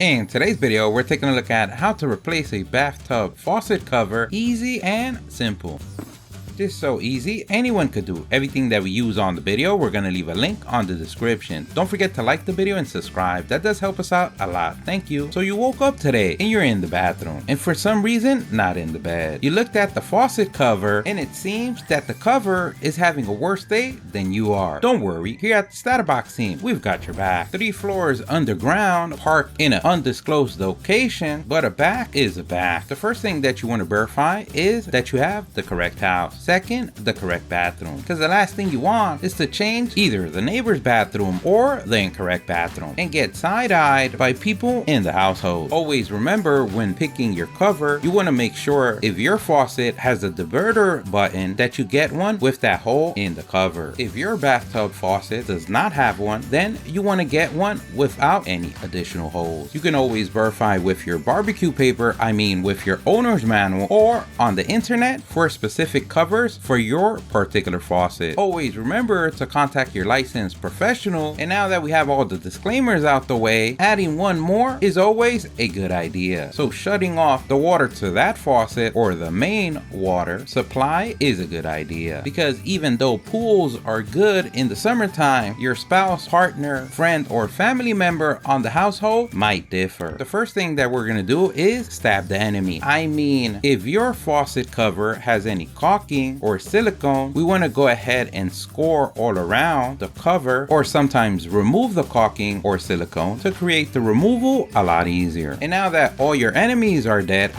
In today's video, we're taking a look at how to replace a bathtub faucet cover, easy and simple. This is so easy, anyone could do. Everything that we use on the video, we're going to leave a link on the description. Don't forget to like the video and subscribe. That does help us out a lot. Thank you. So you woke up today and you're in the bathroom and for some reason, not in the bed. You looked at the faucet cover and it seems that the cover is having a worse day than you are. Don't worry, here at the StatUpBox team, we've got your back. 3 floors underground, parked in an undisclosed location, but a back is a back. The first thing that you want to verify is that you have the correct house. Second, the correct bathroom, because the last thing you want is to change either the neighbor's bathroom or the incorrect bathroom and get side-eyed by people in the household. Always remember, when picking your cover, you want to make sure if your faucet has a diverter button that you get one with that hole in the cover. If your bathtub faucet does not have one, then you want to get one without any additional holes. You can always verify with your barbecue paper, with your owner's manual, or on the internet for specific covers for your particular faucet. Always remember to contact your licensed professional. And now that we have all the disclaimers out the way, adding one more is always a good idea. So shutting off the water to that faucet or the main water supply is a good idea, because even though pools are good in the summertime, your spouse, partner, friend, or family member on the household might differ. The first thing that we're gonna do is stab the enemy. If your faucet cover has any caulking or silicone, we want to go ahead and score all around the cover, or sometimes remove the caulking or silicone to create the removal a lot easier. And now that all your enemies are dead,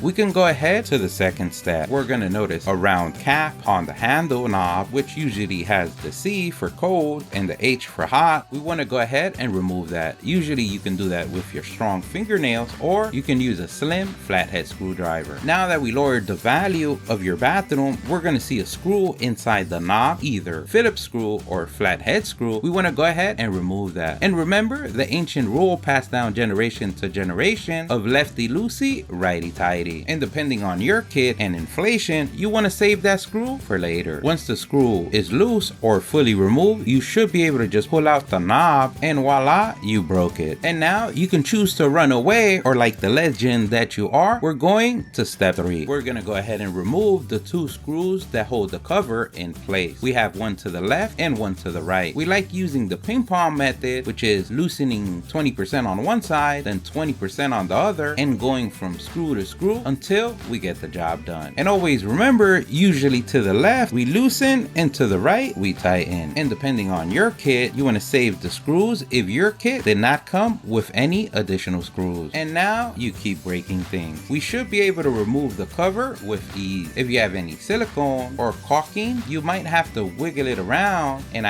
we can go ahead to the second step. We're going to notice a round cap on the handle knob, which usually has the C for cold and the H for hot. We want to go ahead and remove that. Usually you can do that with your strong fingernails, or you can use a slim flathead screwdriver. Now that we lowered the value of your bathroom, we're going to see a screw inside the knob, either Phillips screw or flathead screw. We want to go ahead and remove that. And remember the ancient rule passed down generation to generation of lefty loosey, righty tighty. And depending on your kit and inflation, you want to save that screw for later. Once the screw is loose or fully removed, you should be able to just pull out the knob and voila, you broke it. And now you can choose to run away, or like the legend that you are, we're going to step 3. We're going to go ahead and remove the 2 screws that hold the cover in place. We have one to the left and one to the right. We like using the ping pong method, which is loosening 20% on one side, then 20% on the other, and going from screw to screw until we get the job done. And always remember, usually to the left we loosen and to the right we tighten. And depending on your kit, you want to save the screws if your kit did not come with any additional screws. And now you keep breaking things. We should be able to remove the cover with ease. If you have any silicone or caulking, you might have to wiggle it around, and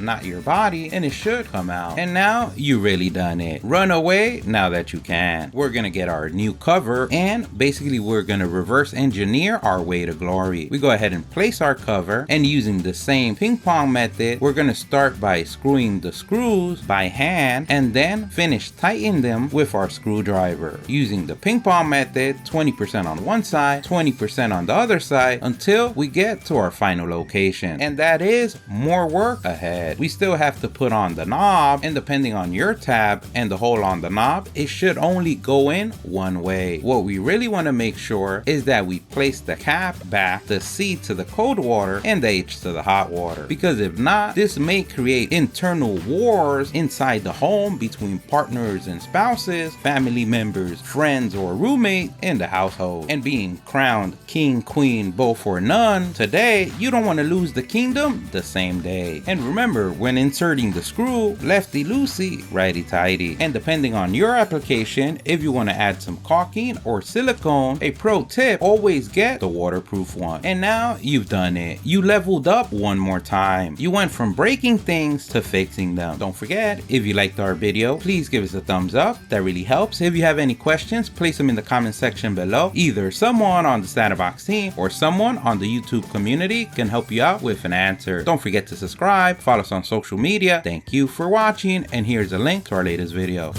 not your body, and it should come out. And now you really done it. Run away now that you can. We're gonna get our new cover, and basically we're gonna reverse engineer our way to glory. We go ahead and place our cover, and using the same ping pong method, we're gonna start by screwing the screws by hand and then finish tightening them with our screwdriver. Using the ping pong method, 20% on one side, 20% on the other side, until we get to our final location. And that is more work ahead. We still have to put on the knob, and depending on your tab and the hole on the knob, it should only go in one way. What we really want to make sure is that we place the cap back, the C to the cold water and the H to the hot water, because if not, this may create internal wars inside the home between partners and spouses, family members, friends, or roommate in the household. And being crowned king, queen, both or none today, you don't want to lose the kingdom the same day. And remember, when inserting the screw, lefty loosey, righty tighty. And depending on your application, if you want to add some caulking or silicone, a pro tip, always get the waterproof one. And now you've done it. You leveled up one more time. You went from breaking things to fixing them. Don't forget, if you liked our video, please give us a thumbs up. That really helps. If you have any questions, place them in the comment section below. Either someone on the StatUpBox team or someone on the YouTube community can help you out with an answer. Don't forget to subscribe, follow us on social media. Thank you for watching, and here's a link to our latest video.